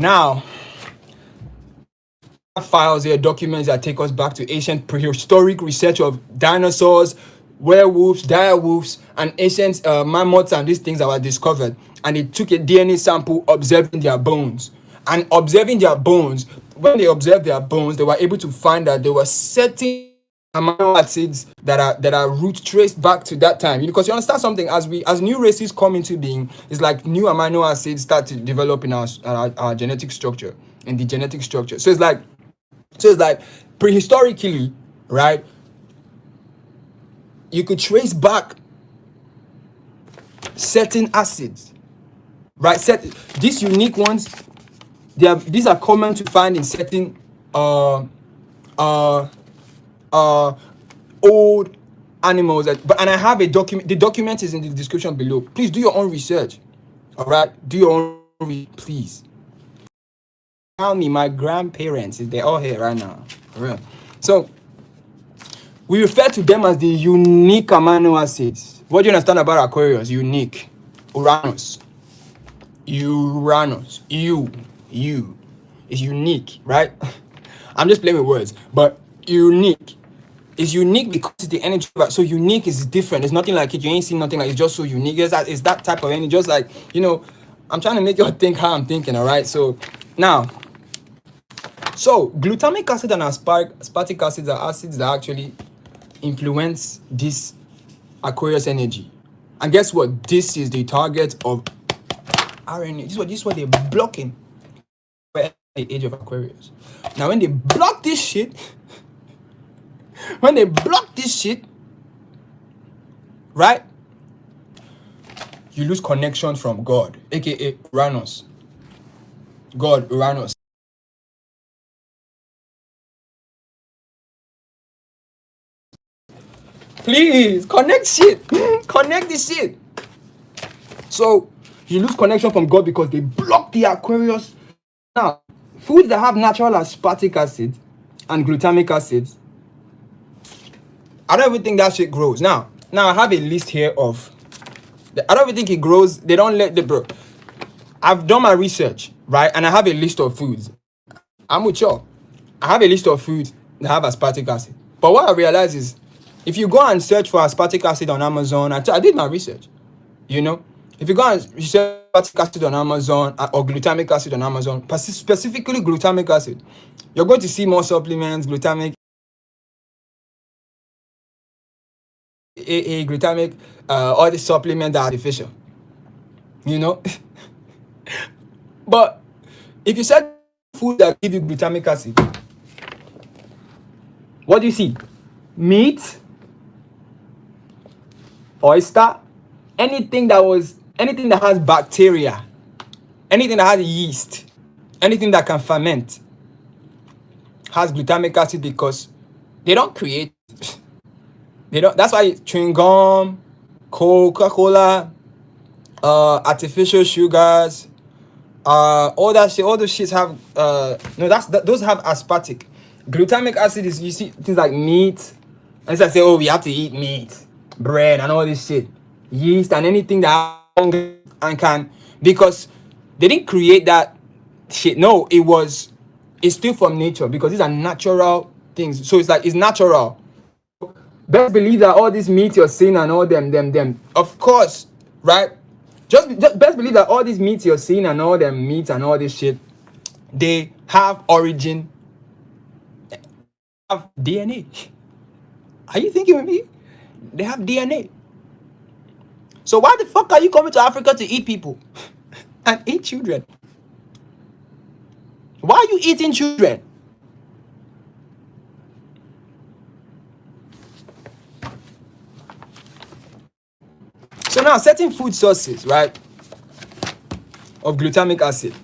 Now, files here, documents that take us back to ancient prehistoric research of dinosaurs, werewolves, direwolves, and ancient mammoths and these things that were discovered. And they took a DNA sample, observing their bones. And observing their bones, when they observed their bones, they were able to find that there were certain amino acids that are root traced back to that time. Because you understand something, as new races come into being, it's like new amino acids start to develop in our genetic structure, in the genetic structure. So it's like prehistorically, right? You could trace back certain acids, right? These unique ones, these are common to find in certain uh uh uh old animals. And I have a document. The document is in the description below. Please do your own research. All right, do your own please. Tell me, my grandparents, they're all here right now. For real. So we refer to them as the unique amino acids. What do you understand about Aquarius? Unique. Uranus. You is unique, right? I'm just playing with words, but unique is unique because it's the energy. So unique is different. It's nothing like it. You ain't seen nothing like it. It's just so unique. It's that type of energy. Just like, I'm trying to make you think how I'm thinking. All right. So now, glutamic acid and aspartic acids are acids that actually influence this Aquarius energy. And guess what? This is the target of RNA. This is what they're blocking at the age of Aquarius. Now, when they block this shit, right, you lose connection from God, aka Uranus. God, Uranus. Please connect shit. Connect this shit. So you lose connection from God because they block the Aquarius. Now, foods that have natural aspartic acid and glutamic acids, I don't even think that shit grows. Now I have a list here of. I don't even think it grows. They don't let the bro. I've done my research, right, and I have a list of foods. I'm with y'all. I have a list of foods that have aspartic acid. But what I realize is, if you go and search for aspartic acid on Amazon, I did my research. If you go and research aspartic acid on Amazon or glutamic acid on Amazon, specifically glutamic acid, you're going to see more supplements, glutamic, AA, glutamic, all the supplements that are artificial. But if you said food that give you glutamic acid, what do you see? Meat, oyster, anything that has bacteria, anything that has yeast, anything that can ferment has glutamic acid because they don't create. They don't. That's why chewing gum, Coca-Cola, artificial sugars, all that shit, all those shits have no. Those have aspartic. Glutamic acid is, you see things like meat. And so I say, oh, we have to eat meat, bread, and all this shit, yeast, and anything that and can, because they didn't create that shit. No, it's still from nature because these are natural things. So it's natural. Best believe that all this meat you're seeing and all them, of course, right? Just best believe that all these meats you're seeing and all them meats and all this shit, they have origin, have DNA. Are you thinking with me? They have DNA. So why the fuck are you coming to Africa to eat people and eat children? Why are you eating children? So now, certain food sources, right, of glutamic acid.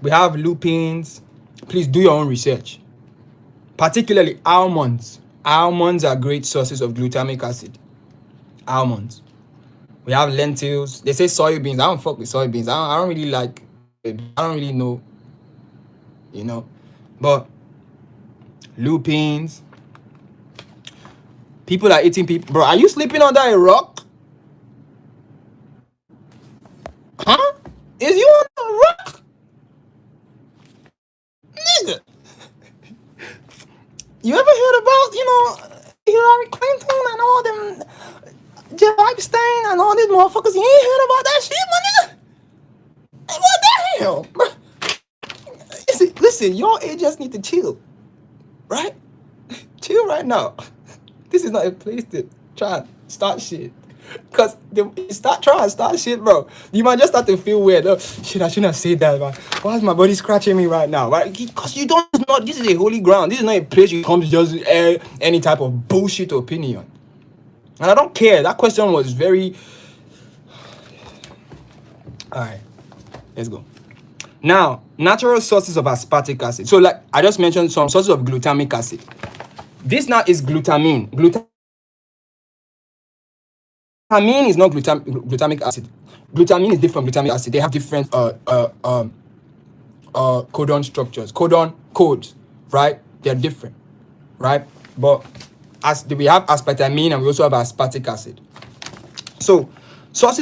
We have lupins. Please do your own research. Particularly almonds. Almonds are great sources of glutamic acid. Almonds. We have lentils. They say soybeans. I don't fuck with soybeans. I don't really like it. I don't really know. But lupins. People are eating people. Bro, are you sleeping under a rock? Huh? Is you on a rock? nigga. You ever heard about, Hillary Clinton and all them, Jeff Epstein and all these motherfuckers? You ain't heard about that shit, my nigga? What the hell? Listen, y'all just need to chill, right? Chill right now. This is not a place to try and start shit. Because start trying to start shit, bro. You might just start to feel weird. Oh, shit, I shouldn't have said that, man. Why is my body scratching me right now? Right? Because you don't know, this is a holy ground. This is not a place you come to just air any type of bullshit opinion. And I don't care. That question was very... Alright, let's go. Now, natural sources of aspartic acid. So, like I just mentioned, some sources of glutamic acid. This now is glutamine. Glutamine is not glutamic acid. Glutamine is different from glutamic acid. They have different codon structures, codes, right? They're different, right? But we have aspartame and we also have aspartic acid. So,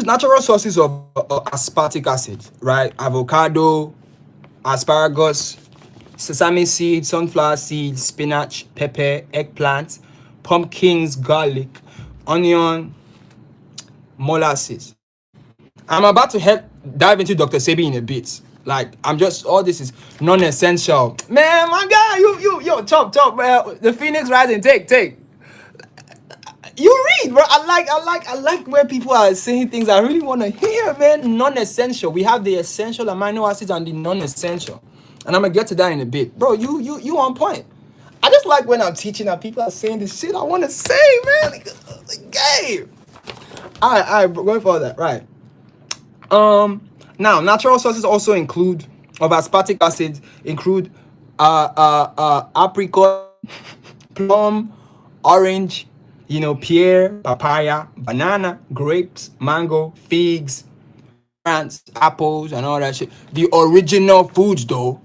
natural sources of aspartic acid, right? Avocado, asparagus, sesame seeds, sunflower seeds, spinach, pepper, eggplant, pumpkins, garlic, onion, molasses. I'm about to dive into Dr. Sebi in a bit. Like, all this is non-essential. Man, my guy, yo, chop, man. The Phoenix Rising, take. You read, bro. I like where people are saying things I really want to hear, man. Non-essential. We have the essential amino acids and the non-essential. And I'm gonna get to that in a bit. Bro, you on point. I just like when I'm teaching and people are saying the shit I want to say, man. Like, game. Alright, going for that, right. Now, natural sources also of aspartic acid include apricot, plum, orange, pear, papaya, banana, grapes, mango, figs, plants, apples, and all that shit. The original foods, though,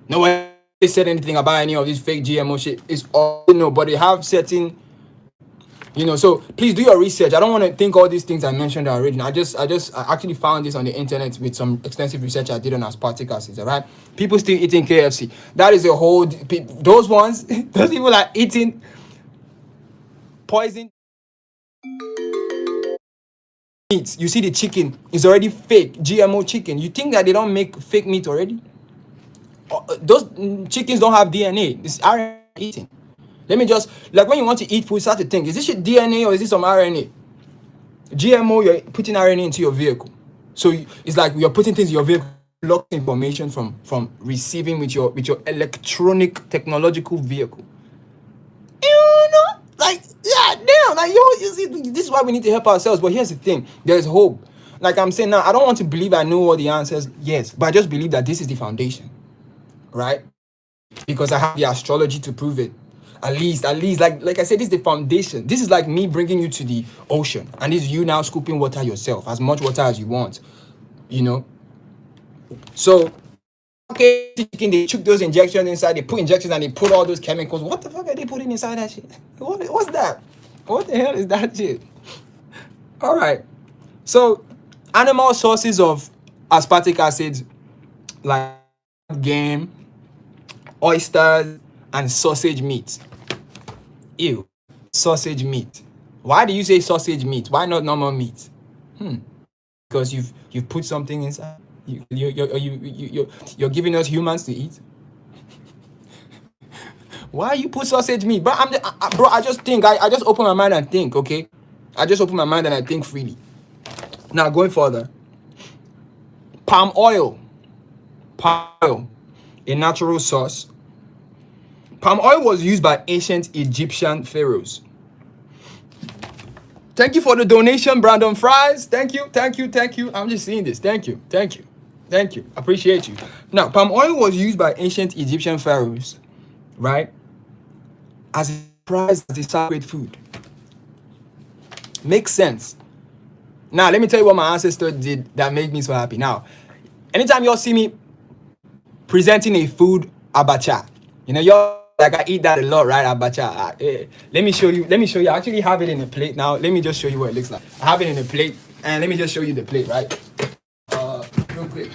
no one said anything about any of this fake GMO shit. It's all, but they have certain, so please do your research. I don't want to think all these things I mentioned are original. I actually found this on the internet with some extensive research I did on aspartic acids, all right? People still eating KFC. That is a whole, those ones, those people are eating poison meat. You see the chicken is already fake, GMO chicken. You think that they don't make fake meat already? Those chickens don't have DNA. This RNA eating. Let me just, like when you want to eat food, start to think, is this your DNA or is this some RNA? GMO, you're putting RNA into your vehicle. So it's like you're putting things in your vehicle, lock information from receiving with your electronic technological vehicle. Like, yeah, damn, like, you see, this is why we need to help ourselves. But here's the thing, there's hope. Like I'm saying now, I don't want to believe I know all the answers, yes, but I just believe that this is the foundation, right? Because I have the astrology to prove it. At least, like I said, this is the foundation. This is like me bringing you to the ocean, and this is you now scooping water yourself, as much water as you want, So, okay, they took those injections inside, they put injections and they put all those chemicals. What the fuck are they putting inside that shit? What's that? What the hell is that shit? All right. So, animal sources of aspartic acids like game, oysters, and sausage meat. Ew, sausage meat. Why do you say sausage meat? Why not normal meat? Because you've put something inside. You're giving us humans to eat. Why you put sausage meat? Bro, I just think. I just open my mind and think. Okay, I just open my mind and I think freely. Now going further. Palm oil, a natural source. Palm oil was used by ancient Egyptian pharaohs. Thank you for the donation, Brandon Fries. Thank you. I'm just seeing this. Thank you. Appreciate you. Now, palm oil was used by ancient Egyptian pharaohs, right? As prized as the sacred food. Makes sense. Now, let me tell you what my ancestors did that made me so happy. Now, anytime y'all see me presenting a food, abacha, y'all, like I eat that a lot, right? Abacha. Let me show you. I actually have it in a plate now. Let me just show you what it looks like. I have it in a plate, and let me just show you the plate, right? Real quick.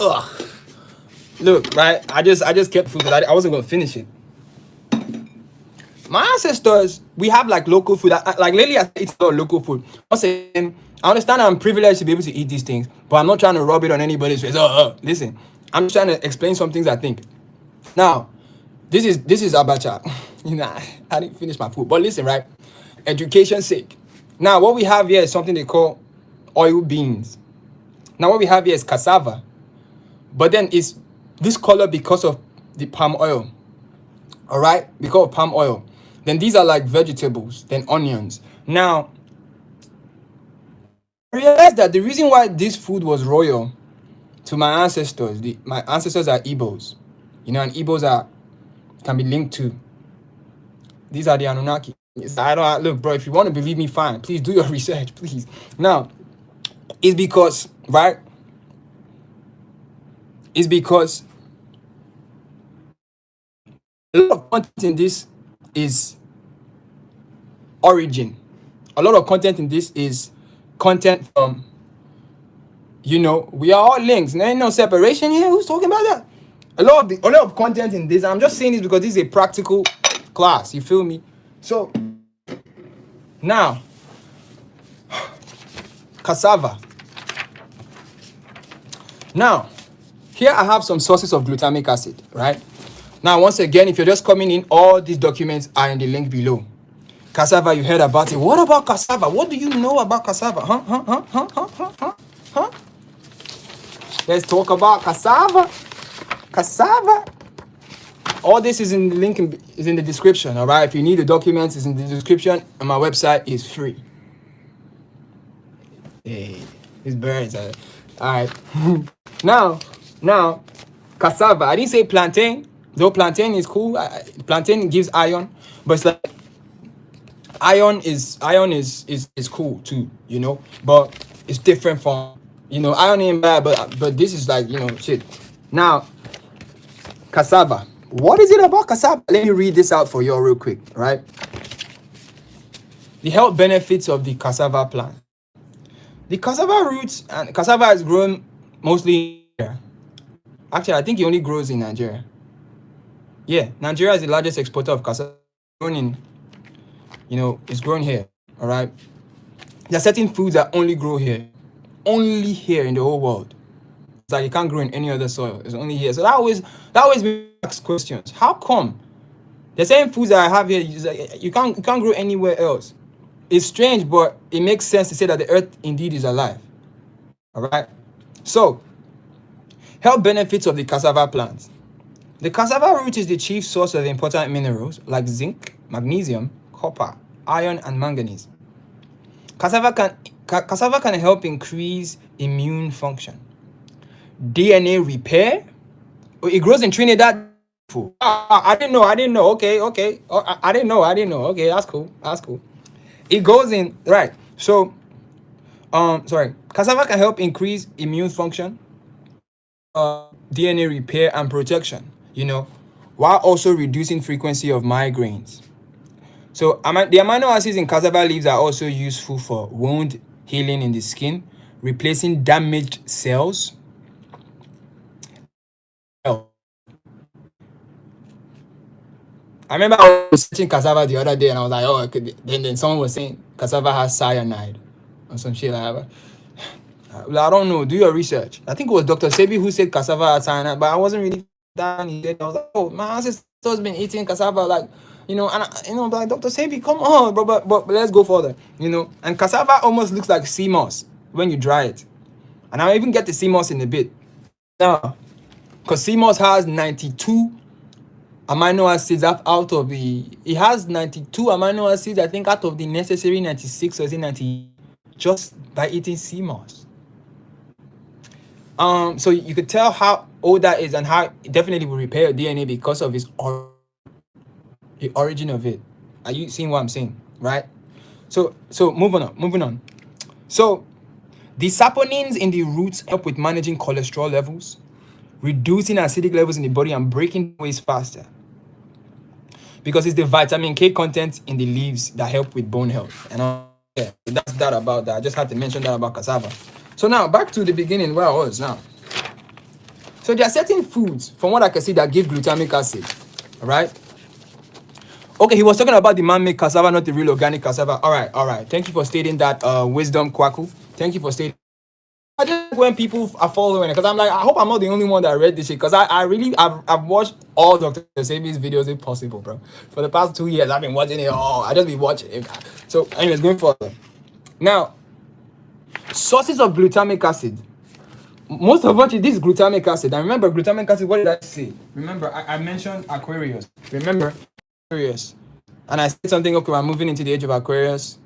Ugh. Look, right? I just kept food because I wasn't gonna finish it. My ancestors, we have like local food. Like lately, I eat a lot of local food. I'm saying, I understand I'm privileged to be able to eat these things, but I'm not trying to rub it on anybody's face. Listen, I'm just trying to explain some things I think. Now, this is abacha. I didn't finish my food, but listen, right? Education's sake. Now, what we have here is something they call oil beans. Now, what we have here is cassava, but then it's this color because of the palm oil. All right, because of palm oil. Then these are like vegetables, then onions. Now, I realized that the reason why this food was royal to my ancestors, my ancestors are Igbos, and Igbos can be linked to. These are the Anunnaki. I don't look, bro. If you want to believe me, fine. Please do your research, please. Now, it's because, right? It's because a lot of content in this is origin. A lot of content in this is content from, we are all links. There ain't no separation here. Who's talking about that? A lot of content in this. I'm just saying this because this is a practical class. You feel me? So now, cassava. Now, here I have some sources of glutamic acid, right? Now, once again, if you're just coming in, all these documents are in the link below. Cassava, you heard about it. What about cassava? What do you know about cassava? Huh? Let's talk about cassava. Cassava. All this is in the link is in the description. All right. If you need the documents, it's in the description, and my website is free. Hey, these birds are all right. now, cassava. I didn't say plantain. Though plantain is cool. Plantain gives iron, but it's like iron is cool too, but it's different from, iron ain't bad, but this is like, shit. Now, cassava. What is it about cassava? Let me read this out for you real quick, right? The health benefits of the cassava plant. The cassava roots, and cassava is grown mostly here. Actually, I think it only grows in Nigeria. Yeah, Nigeria is the largest exporter of cassava. It's grown here. All right. There are certain foods that only grow here in the whole world. It's like you can't grow in any other soil. It's only here. So that always makes questions. How come the same foods that I have here, you can't grow anywhere else? It's strange, but it makes sense to say that the earth indeed is alive. All right. So, health benefits of the cassava plant. The cassava root is the chief source of important minerals like zinc, magnesium, copper, iron, and manganese. Cassava can help increase immune function. DNA repair. It grows in Trinidad. I didn't know. Okay. I didn't know. Okay, that's cool. It goes in, right. So, cassava can help increase immune function, DNA repair and protection, while also reducing frequency of migraines. So the amino acids in cassava leaves are also useful for wound healing in the skin, replacing damaged cells. I remember I was searching cassava the other day and I was like, oh, then someone was saying cassava has cyanide or some shit like that. I don't know. Do your research. I think it was Dr. Sebi who said cassava has cyanide, but I wasn't really down. I was like, oh, my ancestors been eating cassava like, like Dr. Sebi, come on, bro, but let's go further, And cassava almost looks like sea moss when you dry it, and I'll even get the sea moss in a bit. Now, because sea moss has 92 amino acids it has 92 amino acids, I think, out of the necessary 96 or 90 just by eating sea moss. So you could tell how old that is and how it definitely will repair your DNA because of the origin of it. Are you seeing what I'm saying? Right? So moving on. So the saponins in the roots help with managing cholesterol levels, reducing acidic levels in the body, and breaking waste faster. Because it's the vitamin K content in the leaves that help with bone health. And that's that about that. I just had to mention that about cassava. So now back to the beginning where I was now. So there are certain foods, from what I can see, that give glutamic acid. All right. Okay, he was talking about the man-made cassava, not the real organic cassava. All right, all right. Thank you for stating that, wisdom, Kwaku. Thank you for stating. I just when people are following it, because I'm like, I hope I'm not the only one that read this shit. Because I've watched all Dr. Sebi's videos if possible, bro. For the past 2 years, I've been watching it all. I just be watching it. So, anyways, going forward. Now, sources of glutamic acid. Most of what this is glutamic acid. And remember, glutamic acid, what did I say? Remember, I mentioned Aquarius. Remember, Aquarius. And I said something, okay, we're moving into the age of Aquarius.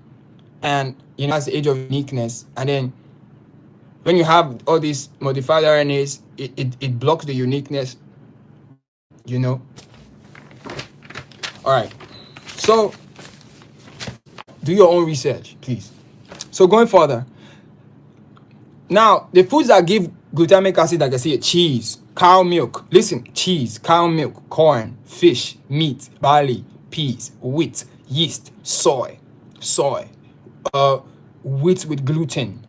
And, you know, that's the age of uniqueness. And then, when you have all these modified RNAs, it blocks the uniqueness, you know. All right. So, do your own research, please. So, going further. Now, the foods that give glutamic acid, like I say, cheese, cow milk. Listen, cheese, cow milk, corn, fish, meat, barley, peas, wheat, yeast, soy, wheat with gluten.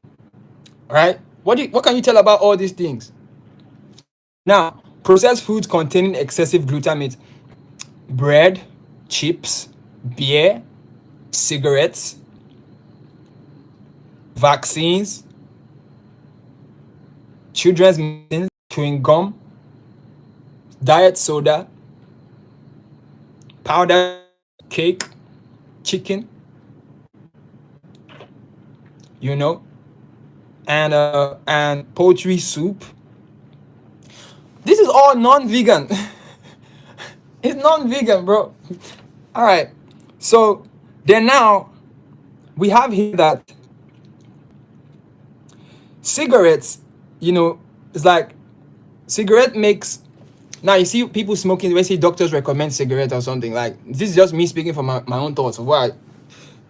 All right. What can you tell about all these things? Now, processed foods containing excessive glutamate: bread, chips, beer, cigarettes, vaccines, children's medicines, chewing gum, diet soda, powder cake, chicken, you know, and poultry soup. This is all non-vegan. It's non-vegan, bro. All right. So then now we have here that cigarettes, you know, it's like cigarette makes. Now you see people smoking. When say doctors recommend cigarette or something, like this is just me speaking from my own thoughts of what I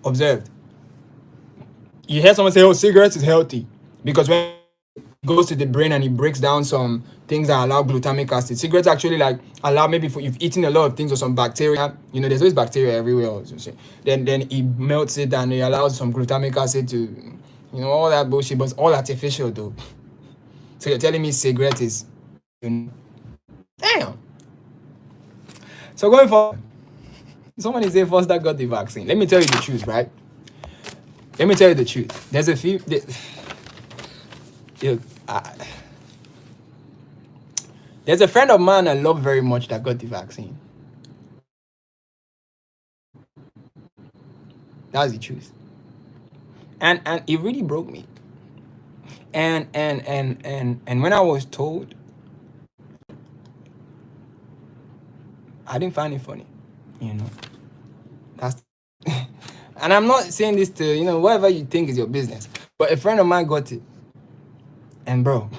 observed. You hear someone say, "Oh, cigarettes is healthy," because when it goes to the brain and it breaks down some things that allow glutamic acid. Cigarettes actually like allow, maybe for you've eaten a lot of things or some bacteria. You know, there's always bacteria everywhere. Then it melts it and it allows some glutamic acid to, you know, all that bullshit, but it's all artificial though. So you're telling me cigarette is, you know, damn. So going forward, somebody say Foster got the vaccine. Let me tell you the truth, right? Let me tell you the truth. There's a few. There's a friend of mine I love very much that got the vaccine. That's the truth. And it really broke me. And when I was told, I didn't find it funny, you know. That's and I'm not saying this to, you know, whatever you think is your business. But a friend of mine got it. And bro,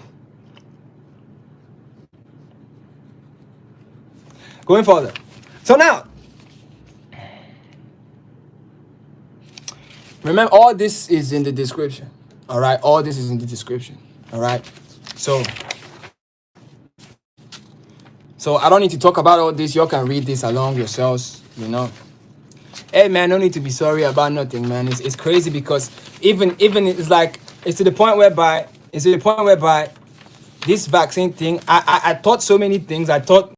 going further. So now, remember, all this is in the description. All right, all this is in the description. All right. So I don't need to talk about all this. Y'all can read this along yourselves, you know. Hey man, no need to be sorry about nothing, man. It's crazy because even it's like it's to the point whereby this vaccine thing, I thought so many things. I thought